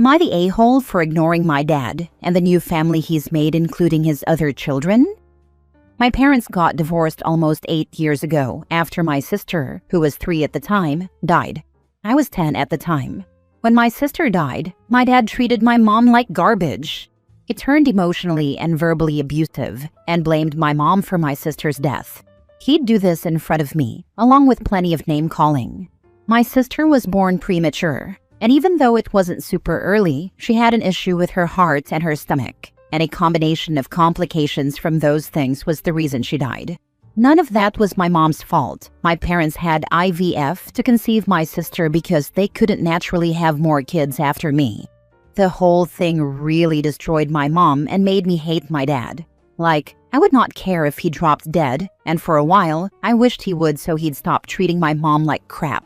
Am I the a-hole for ignoring my dad and the new family he's made, including his other children? My parents got divorced almost 8 years ago after my sister, who was 3 at the time, died. I was 10 at the time. When my sister died, my dad treated my mom like garbage. He turned emotionally and verbally abusive and blamed my mom for my sister's death. He'd do this in front of me, along with plenty of name-calling. My sister was born premature, and even though it wasn't super early, she had an issue with her heart and her stomach, and a combination of complications from those things was the reason she died. None of that was my mom's fault. My parents had IVF to conceive my sister because they couldn't naturally have more kids after me. The whole thing really destroyed my mom and made me hate my dad. Like, I would not care if he dropped dead, and for a while, I wished he would so he'd stop treating my mom like crap.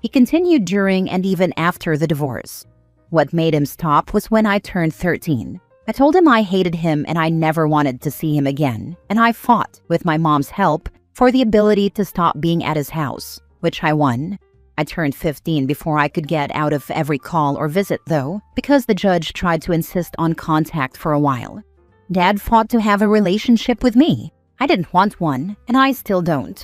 He continued during and even after the divorce. What made him stop was when I turned 13. I told him I hated him and I never wanted to see him again, and I fought, with my mom's help, for the ability to stop being at his house, which I won. I turned 15 before I could get out of every call or visit, though, because the judge tried to insist on contact for a while. Dad fought to have a relationship with me. I didn't want one, and I still don't.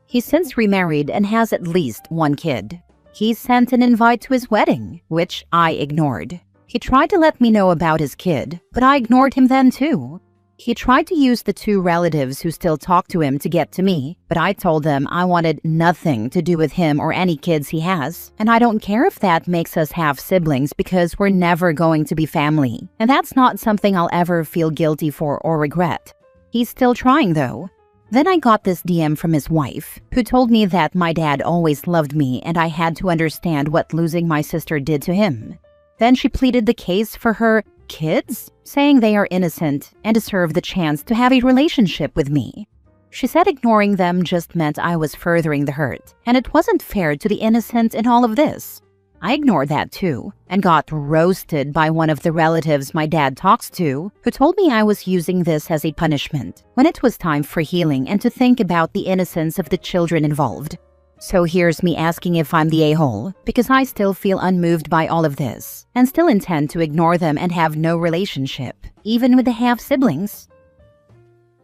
He's since remarried and has at least 1 kid. He sent an invite to his wedding, which I ignored. He tried to let me know about his kid, but I ignored him then too. He tried to use the 2 relatives who still talk to him to get to me, but I told them I wanted nothing to do with him or any kids he has, and I don't care if that makes us have siblings because we're never going to be family, and that's not something I'll ever feel guilty for or regret. He's still trying though. Then I got this DM from his wife, who told me that my dad always loved me and I had to understand what losing my sister did to him. Then she pleaded the case for her kids, saying they are innocent and deserve the chance to have a relationship with me. She said ignoring them just meant I was furthering the hurt, and it wasn't fair to the innocent in all of this. I ignored that too, and got roasted by one of the relatives my dad talks to, who told me I was using this as a punishment, when it was time for healing and to think about the innocence of the children involved. So here's me asking if I'm the a-hole, because I still feel unmoved by all of this, and still intend to ignore them and have no relationship, even with the half-siblings.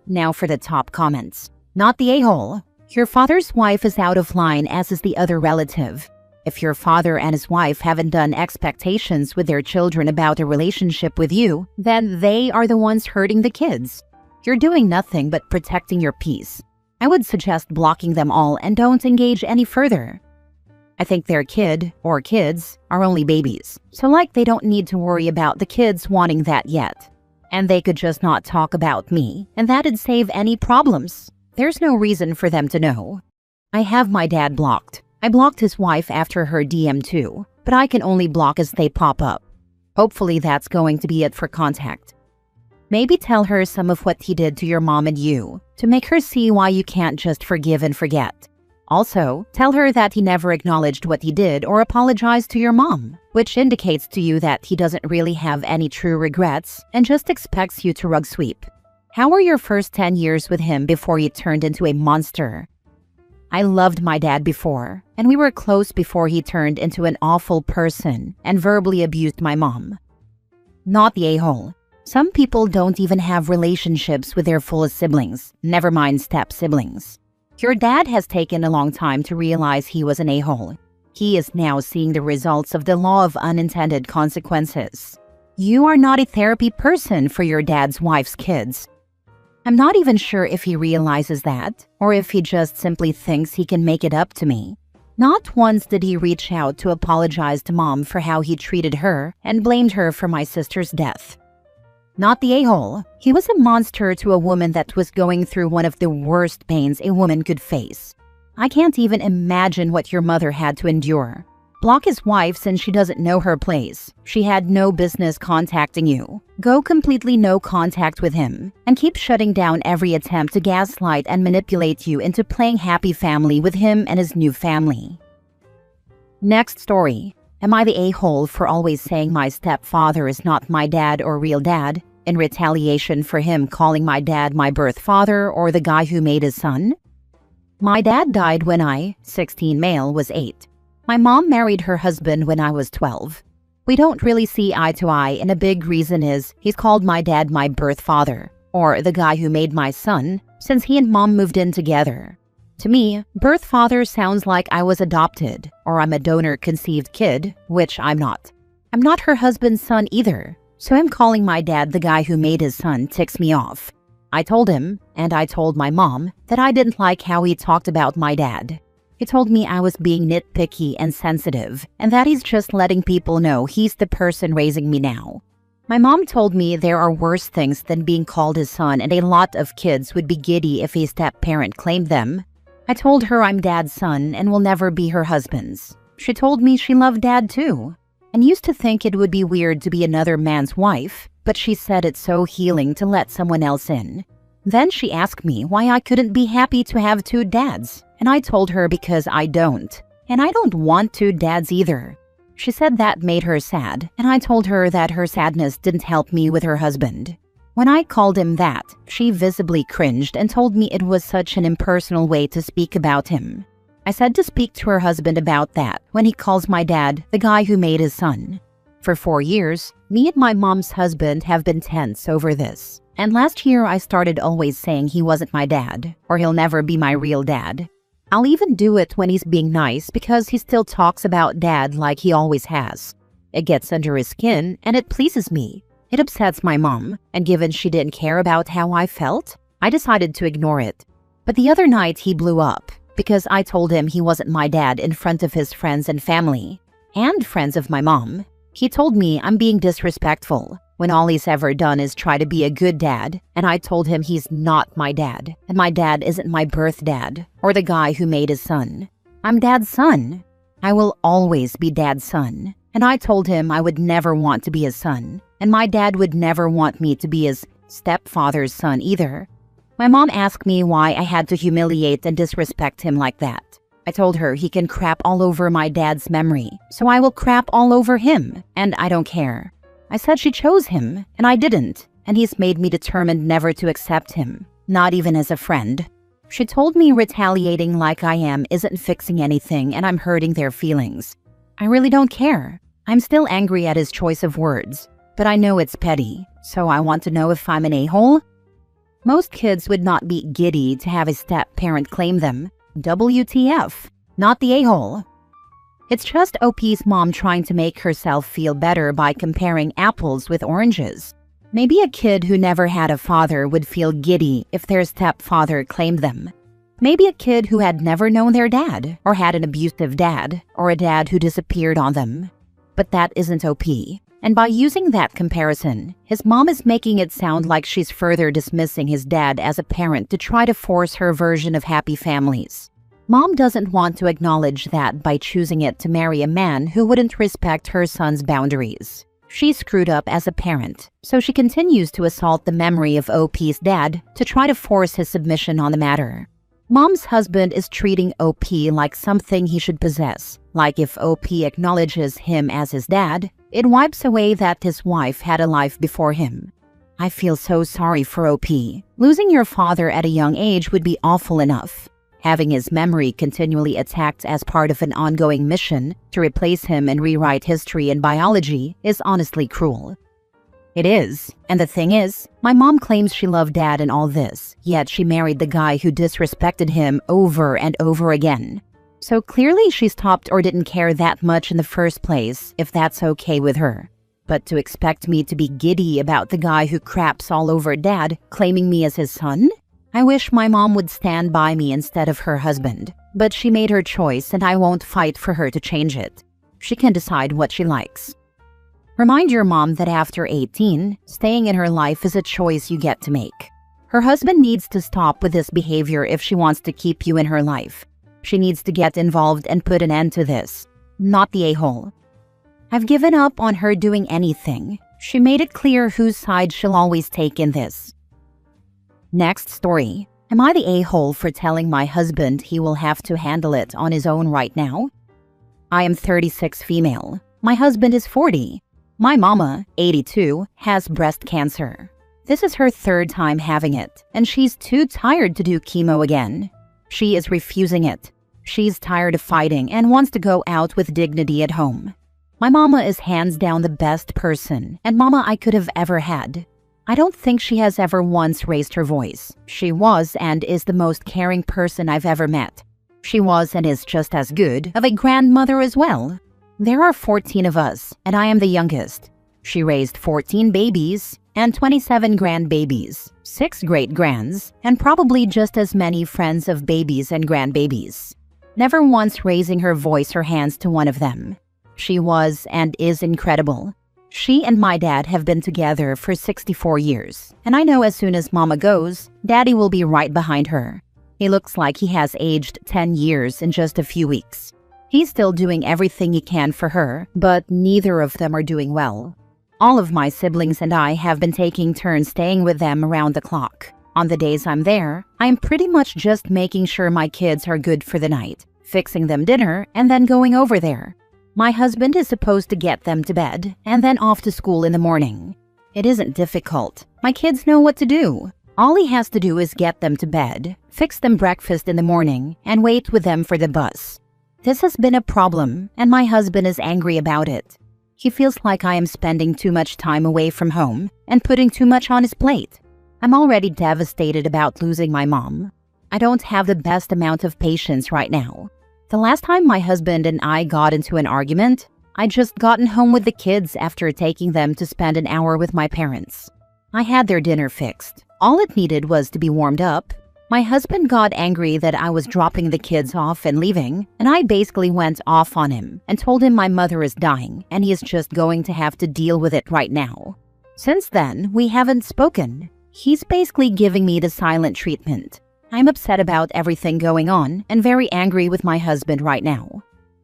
Now for the top comments. Not the a-hole. Your father's wife is out of line, as is the other relative. If your father and his wife haven't done expectations with their children about a relationship with you, then they are the ones hurting the kids. You're doing nothing but protecting your peace. I would suggest blocking them all and don't engage any further. I think their kid, or kids, are only babies, so they don't need to worry about the kids wanting that yet. And they could just not talk about me, and that'd save any problems. There's no reason for them to know. I have my dad blocked. I blocked his wife after her DM too, but I can only block as they pop up. Hopefully that's going to be it for contact. Maybe tell her some of what he did to your mom and you, to make her see why you can't just forgive and forget. Also, tell her that he never acknowledged what he did or apologized to your mom, which indicates to you that he doesn't really have any true regrets and just expects you to rug sweep. How were your first 10 years with him before he turned into a monster? I loved my dad before, and we were close before he turned into an awful person and verbally abused my mom. Not the a-hole. Some people don't even have relationships with their full siblings, never mind step-siblings. Your dad has taken a long time to realize he was an a-hole. He is now seeing the results of the law of unintended consequences. You are not a therapy person for your dad's wife's kids. I'm not even sure if he realizes that, or if he just simply thinks he can make it up to me. Not once did he reach out to apologize to Mom for how he treated her and blamed her for my sister's death. Not the a-hole. He was a monster to a woman that was going through one of the worst pains a woman could face. I can't even imagine what your mother had to endure. Block his wife since she doesn't know her place. She had no business contacting you. Go completely no contact with him, and keep shutting down every attempt to gaslight and manipulate you into playing happy family with him and his new family. Next story. Am I the a-hole for always saying my stepfather is not my dad or real dad, in retaliation for him calling my dad my birth father or the guy who made his son? My dad died when I, 16 male, was 8. My mom married her husband when I was 12. We don't really see eye to eye, and a big reason is he's called my dad my birth father, or the guy who made my son, since he and mom moved in together. To me, birth father sounds like I was adopted, or I'm a donor-conceived kid, which I'm not. I'm not her husband's son either, so him calling my dad the guy who made his son ticks me off. I told him, and I told my mom, that I didn't like how he talked about my dad. He told me I was being nitpicky and sensitive, and that he's just letting people know he's the person raising me now. My mom told me there are worse things than being called his son, and a lot of kids would be giddy if a step-parent claimed them. I told her I'm dad's son and will never be her husband's. She told me she loved dad too, and used to think it would be weird to be another man's wife, but she said it's so healing to let someone else in. Then she asked me why I couldn't be happy to have two dads, and I told her because I don't, and I don't want two dads either. She said that made her sad, and I told her that her sadness didn't help me with her husband. When I called him that, she visibly cringed and told me it was such an impersonal way to speak about him. I said to speak to her husband about that when he calls my dad the guy who made his son. For 4 years, me and my mom's husband have been tense over this, and last year I started always saying he wasn't my dad, or he'll never be my real dad. I'll even do it when he's being nice because he still talks about dad like he always has. It gets under his skin, and it pleases me. It upsets my mom, and given she didn't care about how I felt, I decided to ignore it. But the other night he blew up because I told him he wasn't my dad in front of his friends and family, and friends of my mom. He told me I'm being disrespectful when all he's ever done is try to be a good dad, and I told him he's not my dad, and my dad isn't my birth dad, or the guy who made his son. I'm dad's son. I will always be dad's son, and I told him I would never want to be his son, and my dad would never want me to be his stepfather's son either. My mom asked me why I had to humiliate and disrespect him like that. I told her he can crap all over my dad's memory, so I will crap all over him, and I don't care. I said she chose him, and I didn't, and he's made me determined never to accept him, not even as a friend. She told me retaliating like I am isn't fixing anything and I'm hurting their feelings. I really don't care. I'm still angry at his choice of words, but I know it's petty, so I want to know if I'm an a-hole. Most kids would not be giddy to have a step-parent claim them. WTF, not the a-hole. It's just OP's mom trying to make herself feel better by comparing apples with oranges. Maybe a kid who never had a father would feel giddy if their stepfather claimed them. Maybe a kid who had never known their dad, or had an abusive dad, or a dad who disappeared on them. But that isn't OP. And by using that comparison, his mom is making it sound like she's further dismissing his dad as a parent to try to force her version of happy families. Mom doesn't want to acknowledge that by choosing it to marry a man who wouldn't respect her son's boundaries. She screwed up as a parent, so she continues to assault the memory of OP's dad to try to force his submission on the matter. Mom's husband is treating OP like something he should possess, like if OP acknowledges him as his dad, it wipes away that his wife had a life before him. I feel so sorry for OP. Losing your father at a young age would be awful enough. Having his memory continually attacked as part of an ongoing mission to replace him and rewrite history and biology is honestly cruel. It is, and the thing is, my mom claims she loved dad and all this, yet she married the guy who disrespected him over and over again. So clearly she stopped or didn't care that much in the first place, if that's okay with her. But to expect me to be giddy about the guy who craps all over dad claiming me as his son? I wish my mom would stand by me instead of her husband, but she made her choice and I won't fight for her to change it. She can decide what she likes. Remind your mom that after 18, staying in her life is a choice you get to make. Her husband needs to stop with this behavior if she wants to keep you in her life. She needs to get involved and put an end to this, not the a-hole. I've given up on her doing anything. She made it clear whose side she'll always take in this. Next story. Am I the a-hole for telling my husband he will have to handle it on his own right now? I am 36 female. My husband is 40. My mama, 82, has breast cancer. This is her 3rd time having it, and she's too tired to do chemo again. She is refusing it. She's tired of fighting and wants to go out with dignity at home. My mama is hands down the best person and mama I could have ever had. I don't think she has ever once raised her voice. She was and is the most caring person I've ever met. She was and is just as good of a grandmother as well. There are 14 of us, and I am the youngest. She raised 14 babies and 27 grandbabies, 6 great-grands, and probably just as many friends of babies and grandbabies. Never once raising her voice or hands to one of them. She was and is incredible. She and my dad have been together for 64 years, and I know as soon as mama goes, daddy will be right behind her. He looks like he has aged 10 years in just a few weeks. He's still doing everything he can for her, but neither of them are doing well. All of my siblings and I have been taking turns staying with them around the clock. On the days I'm there, I'm pretty much just making sure my kids are good for the night, fixing them dinner, and then going over there. My husband is supposed to get them to bed and then off to school in the morning. It isn't difficult. My kids know what to do. All he has to do is get them to bed, fix them breakfast in the morning, and wait with them for the bus. This has been a problem, and my husband is angry about it. He feels like I am spending too much time away from home and putting too much on his plate. I'm already devastated about losing my mom. I don't have the best amount of patience right now. The last time my husband and I got into an argument, I'd just gotten home with the kids after taking them to spend an hour with my parents. I had their dinner fixed. All it needed was to be warmed up. My husband got angry that I was dropping the kids off and leaving, and I basically went off on him and told him my mother is dying and he is just going to have to deal with it right now. Since then, we haven't spoken. He's basically giving me the silent treatment. I'm upset about everything going on and very angry with my husband right now.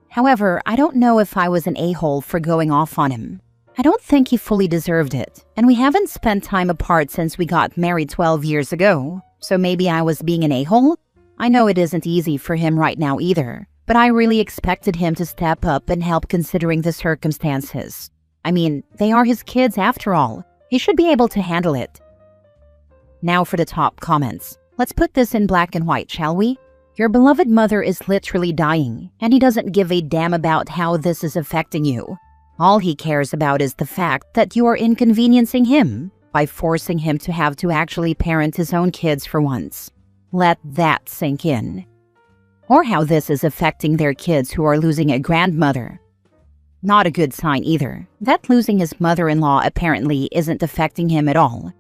However, I don't know if I was an a-hole for going off on him. I don't think he fully deserved it, and we haven't spent time apart since we got married 12 years ago, so maybe I was being an a-hole? I know it isn't easy for him right now either, but I really expected him to step up and help considering the circumstances. I mean, they are his kids after all. He should be able to handle it. Now for the top comments. Let's put this in black and white, shall we? Your beloved mother is literally dying, and he doesn't give a damn about how this is affecting you. All he cares about is the fact that you are inconveniencing him by forcing him to have to actually parent his own kids for once. Let that sink in. Or how this is affecting their kids who are losing a grandmother. Not a good sign either. That losing his mother-in-law apparently isn't affecting him at all.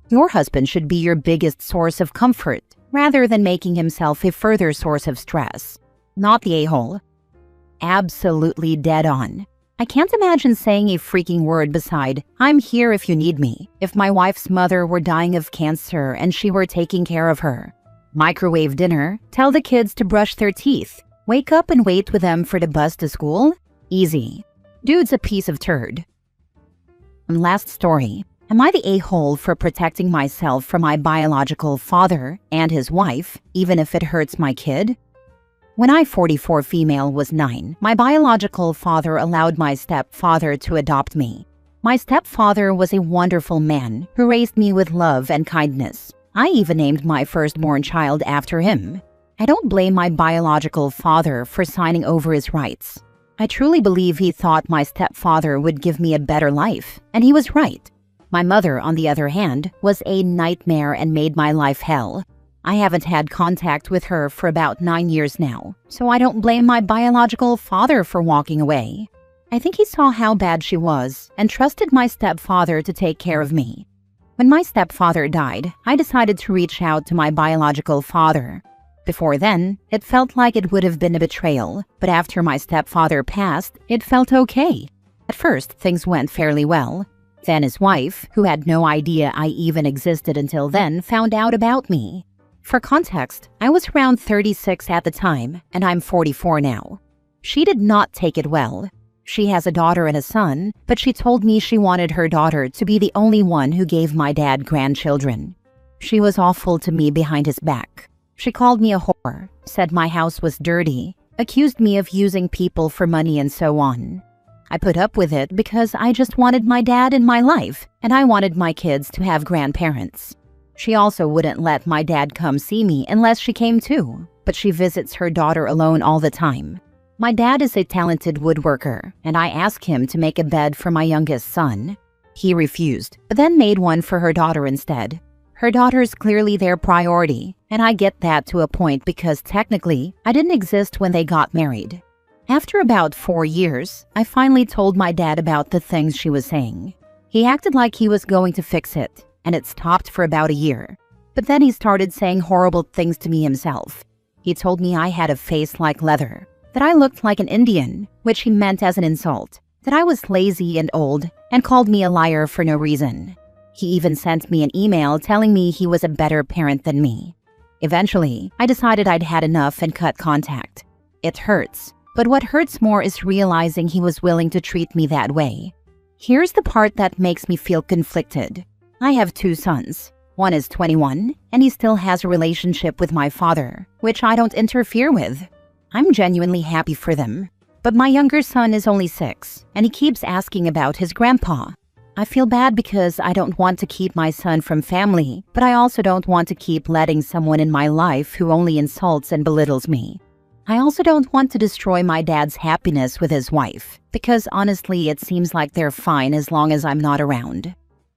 Your husband should be your biggest source of comfort, rather than making himself a further source of stress. Not the a-hole. Absolutely dead on. I can't imagine saying a freaking word beside, "I'm here if you need me," if my wife's mother were dying of cancer and she were taking care of her. Microwave dinner, tell the kids to brush their teeth, wake up and wait with them for the bus to school? Easy. Dude's a piece of turd. And last story. Am I the a-hole for protecting myself from my biological father and his wife, even if it hurts my kid? When I, 44 female, was 9, my biological father allowed my stepfather to adopt me. My stepfather was a wonderful man who raised me with love and kindness. I even named my firstborn child after him. I don't blame my biological father for signing over his rights. I truly believe he thought my stepfather would give me a better life, and he was right. My mother, on the other hand, was a nightmare and made my life hell. I haven't had contact with her for about 9 years now, so I don't blame my biological father for walking away. I think he saw how bad she was and trusted my stepfather to take care of me. When my stepfather died, I decided to reach out to my biological father. Before then, it felt like it would have been a betrayal, but after my stepfather passed, it felt okay. At first, things went fairly well. Then his wife, who had no idea I even existed until then, found out about me. For context, I was around 36 at the time, and I'm 44 now. She did not take it well. She has a daughter and a son, but she told me she wanted her daughter to be the only one who gave my dad grandchildren. She was awful to me behind his back. She called me a whore, said my house was dirty, accused me of using people for money and so on. I put up with it because I just wanted my dad in my life, and I wanted my kids to have grandparents. She also wouldn't let my dad come see me unless she came too, but she visits her daughter alone all the time. My dad is a talented woodworker, and I asked him to make a bed for my youngest son. He refused, but then made one for her daughter instead. Her daughter's clearly their priority, and I get that to a point because technically, I didn't exist when they got married. After about 4 years, I finally told my dad about the things she was saying. He acted like he was going to fix it, and it stopped for about a year. But then he started saying horrible things to me himself. He told me I had a face like leather, that I looked like an Indian, which he meant as an insult, that I was lazy and old, and called me a liar for no reason. He even sent me an email telling me he was a better parent than me. Eventually, I decided I'd had enough and cut contact. It hurts, but what hurts more is realizing he was willing to treat me that way. Here's the part that makes me feel conflicted. I have 2 sons. One is 21, and he still has a relationship with my father, which I don't interfere with. I'm genuinely happy for them. But my younger son is only 6, and he keeps asking about his grandpa. I feel bad because I don't want to keep my son from family, but I also don't want to keep letting someone in my life who only insults and belittles me. I also don't want to destroy my dad's happiness with his wife, because honestly it seems like they're fine as long as I'm not around.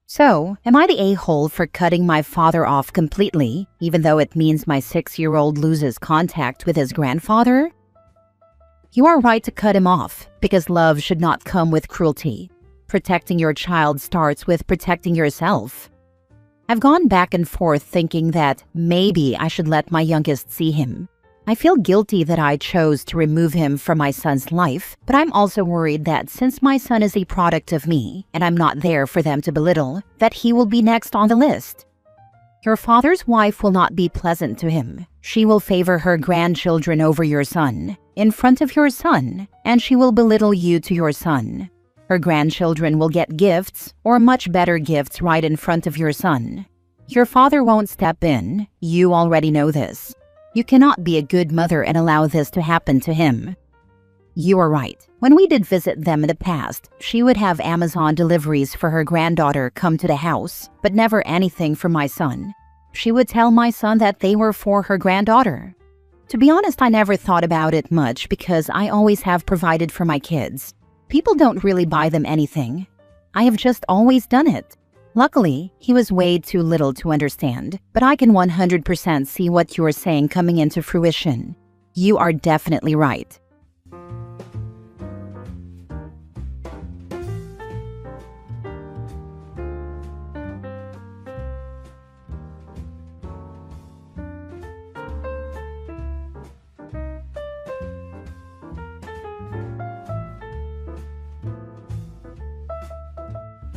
So, am I the a-hole for cutting my father off completely, even though it means my 6-year-old loses contact with his grandfather? You are right to cut him off, because love should not come with cruelty. Protecting your child starts with protecting yourself. I've gone back and forth thinking that maybe I should let my youngest see him. I feel guilty that I chose to remove him from my son's life, but I'm also worried that since my son is a product of me, and I'm not there for them to belittle, that he will be next on the list. Your father's wife will not be pleasant to him. She will favor her grandchildren over your son, in front of your son, and she will belittle you to your son. Her grandchildren will get gifts, or much better gifts right in front of your son. Your father won't step in. You already know this. You cannot be a good mother and allow this to happen to him. You are right. When we did visit them in the past, she would have Amazon deliveries for her granddaughter come to the house, but never anything for my son. She would tell my son that they were for her granddaughter. To be honest, I never thought about it much because I always have provided for my kids. People don't really buy them anything. I have just always done it. Luckily, he was way too little to understand, but I can 100% see what you are saying coming into fruition. You are definitely right.